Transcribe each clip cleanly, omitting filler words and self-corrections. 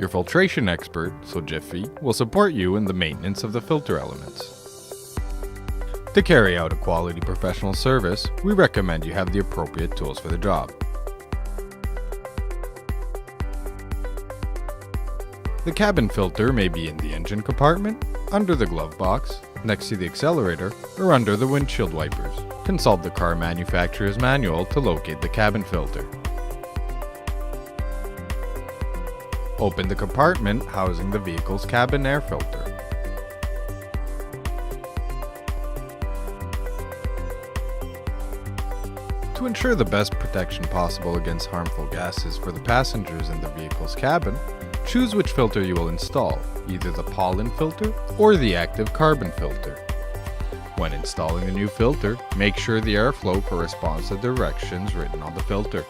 Your filtration expert, so Jiffy, will support you in the maintenance of the filter elements. To carry out a quality professional service, we recommend you have the appropriate tools for the job. The cabin filter may be in the engine compartment, under the glove box, next to the accelerator, or under the windshield wipers. Consult the car manufacturer's manual to locate the cabin filter. Open the compartment housing the vehicle's cabin air filter. To ensure the best protection possible against harmful gases for the passengers in the vehicle's cabin, choose which filter you will install, either the pollen filter or the active carbon filter. When installing the new filter, make sure the airflow corresponds to the directions written on the filter.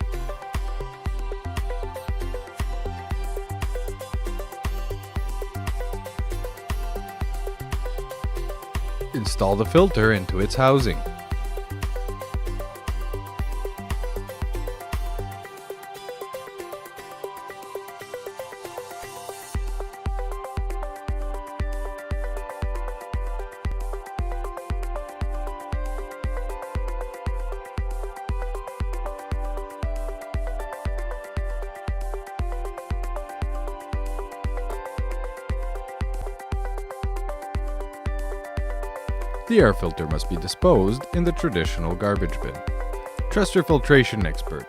Install the filter into its housing. The air filter must be disposed in the traditional garbage bin. Trust your filtration expert.